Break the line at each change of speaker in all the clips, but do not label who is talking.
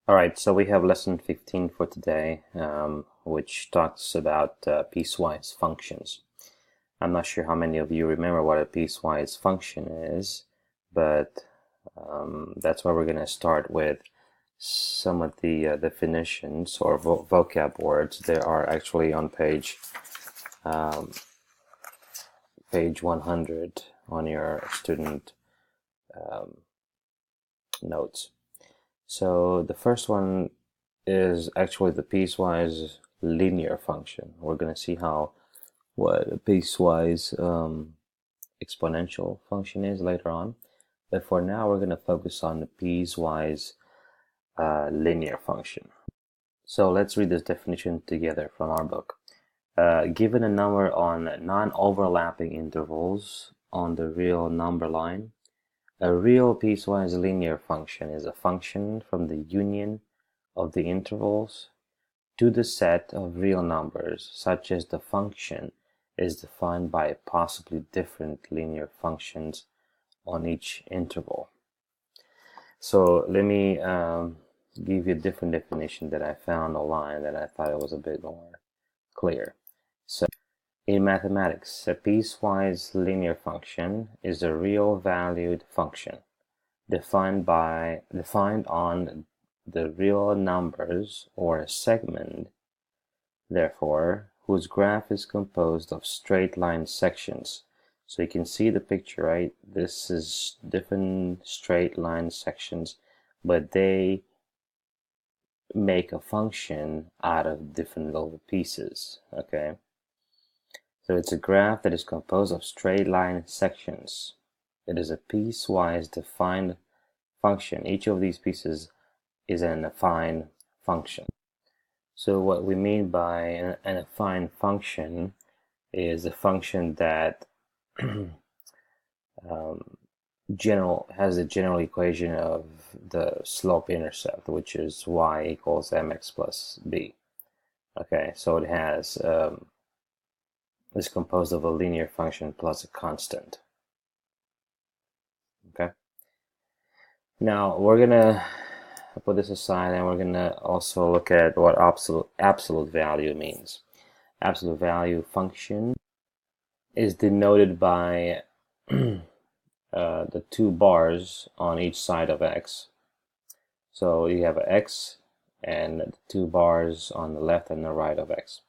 Alright, so we have lesson 15 for today, which talks about piecewise functions. I'm not sure how many of you remember what a piecewise function is, but that's why we're going to start with some of the definitions or vocab words. They are actually on page 100 on your student notes. So the first one is actually the piecewise linear function. We're going to see what a piecewise exponential function is later on. But for now, we're going to focus on the piecewise linear function. So let's read this definition together from our book. Given a number on non-overlapping intervals on the real number line, a real piecewise linear function is a function from the union of the intervals to the set of real numbers, such as the function is defined by possibly different linear functions on each interval. So let me give you a different definition that I found online that I thought it was a bit more clear. So in mathematics, a piecewise linear function is a real valued function defined on the real numbers or a segment, therefore, whose graph is composed of straight line sections. So you can see the picture, right? This is different straight line sections, but they make a function out of different little pieces, okay? So it's a graph that is composed of straight line sections. It is a piecewise defined function. Each of these pieces is an affine function. So what we mean by an affine function is a function that has a general equation of the slope-intercept, which is y equals mx plus b. Okay, so it has is composed of a linear function plus a constant. Okay. Now we're gonna put this aside and we're gonna also look at what absolute value means. Absolute value function is denoted by the two bars on each side of x. So you have x and the two bars on the left and the right of x.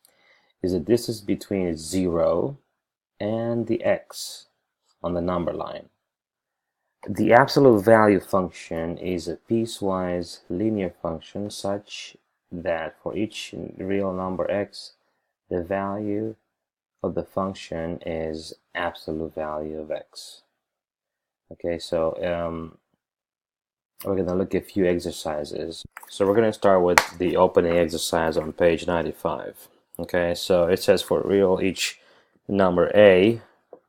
Is the distance between 0 and the x on the number line. The absolute value function is a piecewise linear function such that for each real number x, the value of the function is absolute value of x. Okay, so we're going to look at a few exercises. So we're going to start with the opening exercise on page 95. Okay, so it says for real each number a,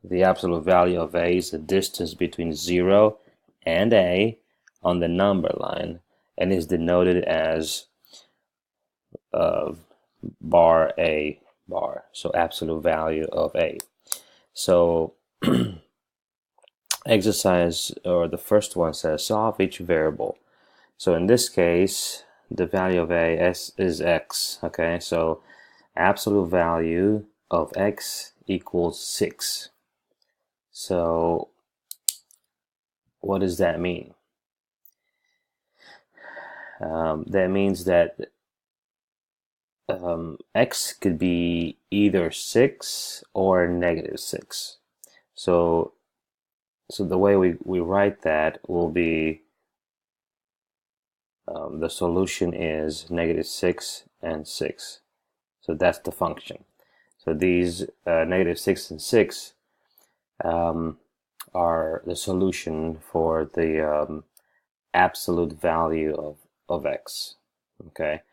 the absolute value of a is the distance between 0 and a on the number line and is denoted as bar a bar, so absolute value of a. So exercise, or the first one says solve each variable. So in this case, the value of a is x. Okay, so absolute value of x equals 6. So what does that mean? That means that x could be either 6 or negative 6. So the way we write that will be the solution is negative 6 and 6. So that's the function. So these negative 6 and 6 are the solution for the absolute value of x. Okay,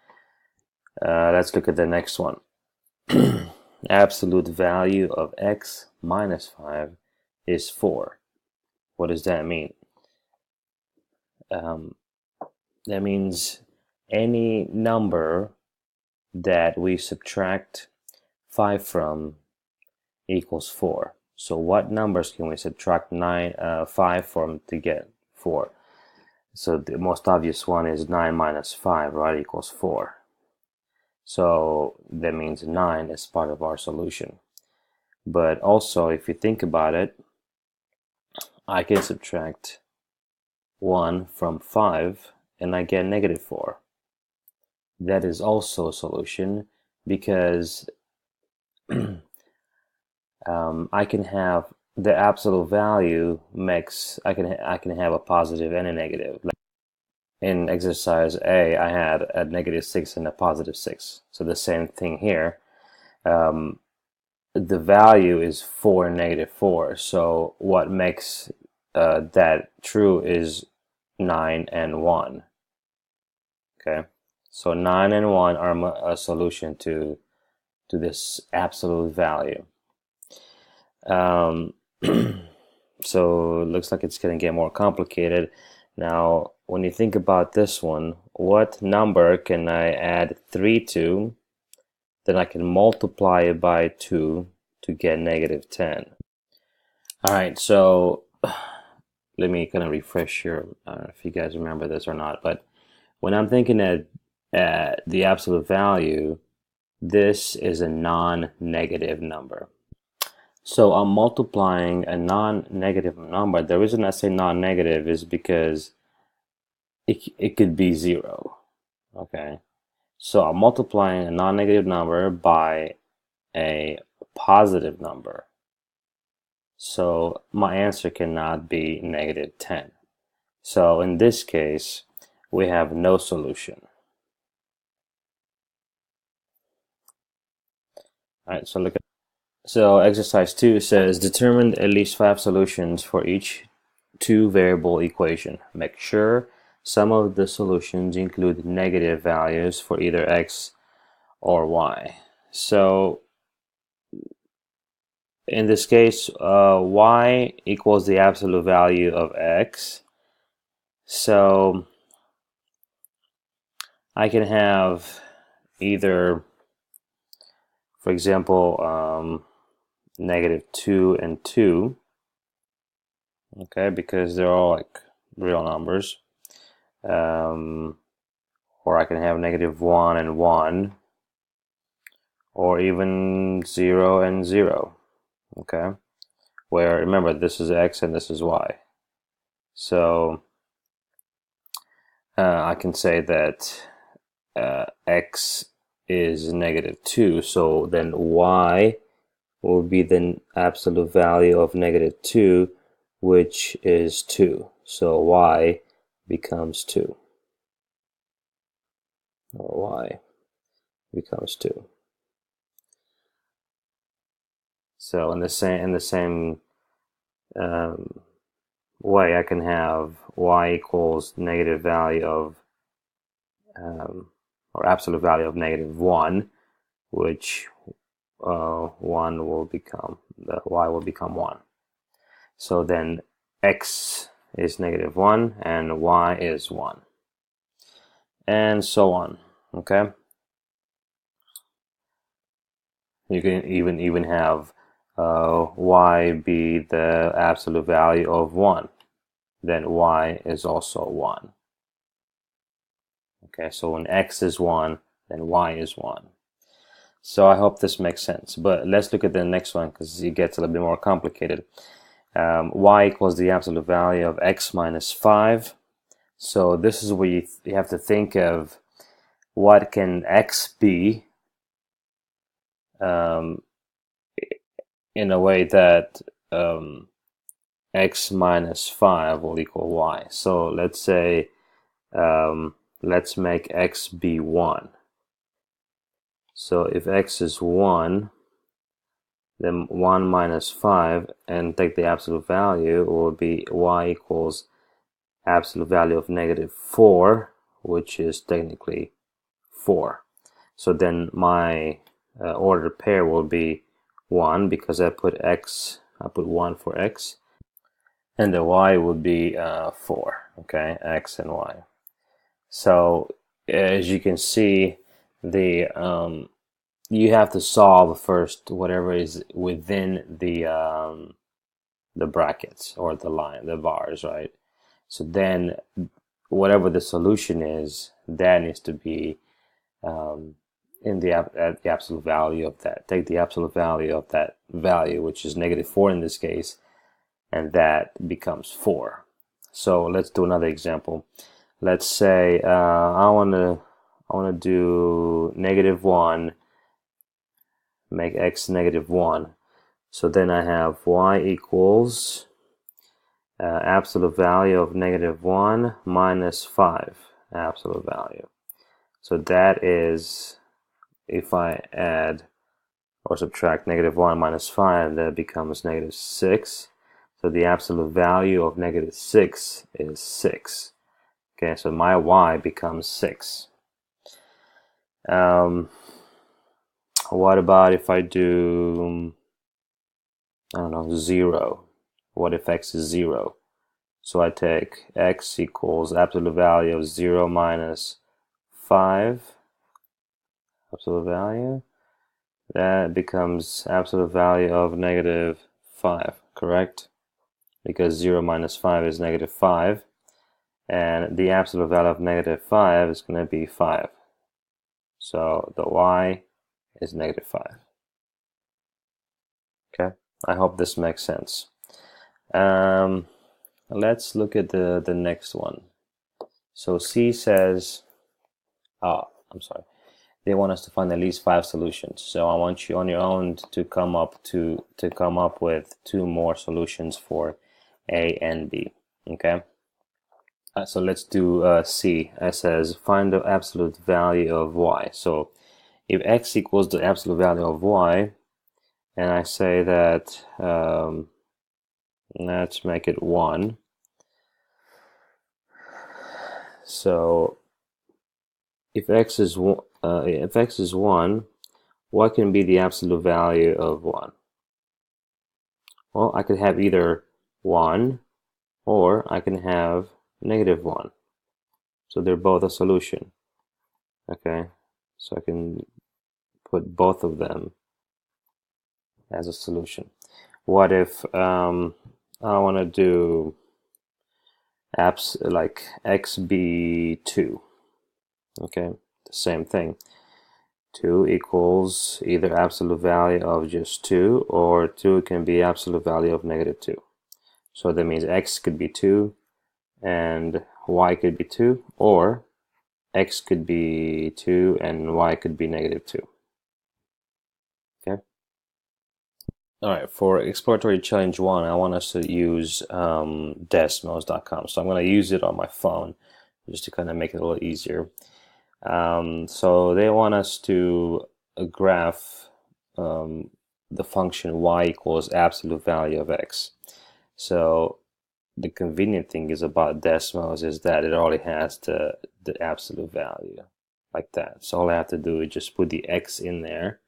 let's look at the next one. Absolute value of x minus 5 is 4. What does that mean? That means any number that we subtract 5 from equals 4. So what numbers can we subtract 5 from to get 4? So the most obvious one is 9 minus 5, right, equals 4. So that means 9 is part of our solution. But also, if you think about it, I can subtract 1 from 5 and I get negative 4. That is also a solution because I can have the absolute value makes I can have a positive and a negative. Like in exercise A, I had a negative 6 and a positive 6. So the same thing here. The value is 4 and negative 4. So what makes that true is 9 and 1. Okay, so 9 and 1 are a solution to this absolute value. So it looks like it's going to get more complicated. Now, when you think about this one, what number can I add 3 to? Then I can multiply it by 2 to get negative 10. All right, so let me kind of refresh here. I don't know if you guys remember this or not, but when I'm thinking at the absolute value, this is a non-negative number. So I'm multiplying a non-negative number. The reason I say non-negative is because it could be 0. Okay, so I'm multiplying a non-negative number by a positive number. So my answer cannot be negative 10. So in this case, we have no solution. All right, so look at exercise 2 says determine at least 5 solutions for each 2-variable equation. Make sure some of the solutions include negative values for either x or y. So in this case, y equals the absolute value of x. So I can have either, for example, negative 2 and 2, okay, because they're all like real numbers. Or I can have negative 1 and 1, or even 0 and 0, okay, where remember this is x and this is y. So I can say that x is negative 2, so then y will be the absolute value of negative 2, which is 2. So y becomes 2. Or y becomes 2. So in the same way, I can have y equals negative value of or absolute value of negative 1, which 1 will become, the y will become 1. So then x is negative 1 and y is 1, and so on. Okay, you can even have y be the absolute value of 1, then y is also 1. Okay, so when x is 1, then y is 1. So I hope this makes sense. But let's look at the next one because it gets a little bit more complicated. Y equals the absolute value of x minus 5. So this is where you have to think of what can x be in a way that x minus 5 will equal y. So let's say let's make x be 1. So if x is 1, then 1 minus 5, and take the absolute value, will be y equals absolute value of negative 4, which is technically 4. So then my ordered pair will be 1 because I put 1 for x, and the y would be 4, okay, x and y. So as you can see, the you have to solve first whatever is within the brackets or the line, the bars, right? So then whatever the solution is, that needs to be in the at the absolute value of that. Take the absolute value of that value, which is -4 in this case, and that becomes 4. So let's do another example. Let's say I want to do -1, make x -1. So then I have y equals absolute value of -1 minus 5 absolute value. So that is, if I add or subtract -1 minus 5, that becomes -6. So the absolute value of -6 is 6. Okay, so my y becomes 6. What about if I do, I don't know, 0? What if x is 0? So I take x equals absolute value of 0 minus 5, absolute value. That becomes absolute value of -5, correct? Because 0 minus 5 is -5. And the absolute value of -5 is going to be 5. So the y is -5. Okay, I hope this makes sense. Let's look at the next one. So C says, I'm sorry, they want us to find at least 5 solutions. So I want you on your own to come up with 2 more solutions for A and B. Okay. So let's do C. It says find the absolute value of y. So if x equals the absolute value of y, and I say that let's make it 1. So if x is 1, what can be the absolute value of 1? Well, I could have either 1 or I can have -1. So they're both a solution. Okay, so I can put both of them as a solution. What if I want to do like x be 2? Okay, the same thing. 2 equals either absolute value of just 2, or 2 can be absolute value of -2. So that means x could be 2 and y could be 2, or x could be 2 and y could be -2. Okay. All right, for exploratory challenge 1, I want us to use desmos.com. So I'm going to use it on my phone just to kind of make it a little easier. So they want us to graph the function y equals absolute value of x. So the convenient thing is about Desmos is that it already has the absolute value like that. So all I have to do is just put the x in there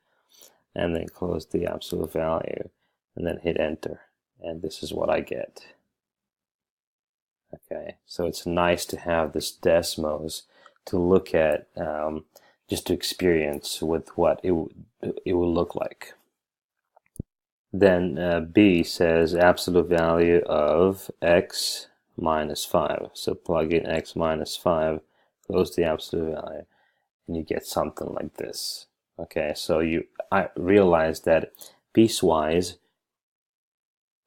and then close the absolute value and then hit enter, and this is what I get. Okay, so it's nice to have this Desmos to look at, just to experience with what it will look like. Then B says absolute value of x minus 5. So plug in x minus 5, close the absolute value, and you get something like this. Okay, so I realized that piecewise,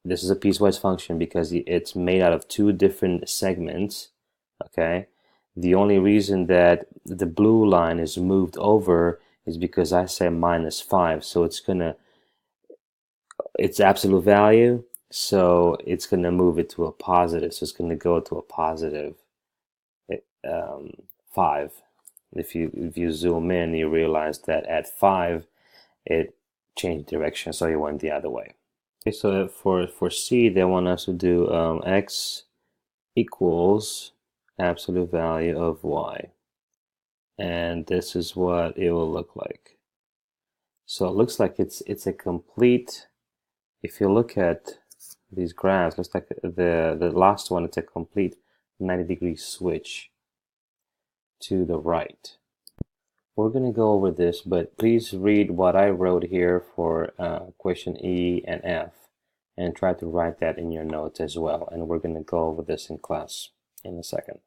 this is a piecewise function because it's made out of 2 different segments. Okay, the only reason that the blue line is moved over is because I said minus 5, so it's absolute value, so it's gonna move it to a positive, so it's gonna go to a positive 5. If you zoom in, you realize that at 5 it changed direction, so it went the other way. Okay, so for C, they want us to do x equals absolute value of y, and this is what it will look like. So it looks like it's a complete, if you look at these graphs, looks like the last one, it's a complete 90-degree switch to the right. We're going to go over this, but please read what I wrote here for question E and F, and try to write that in your notes as well. And we're going to go over this in class in a second.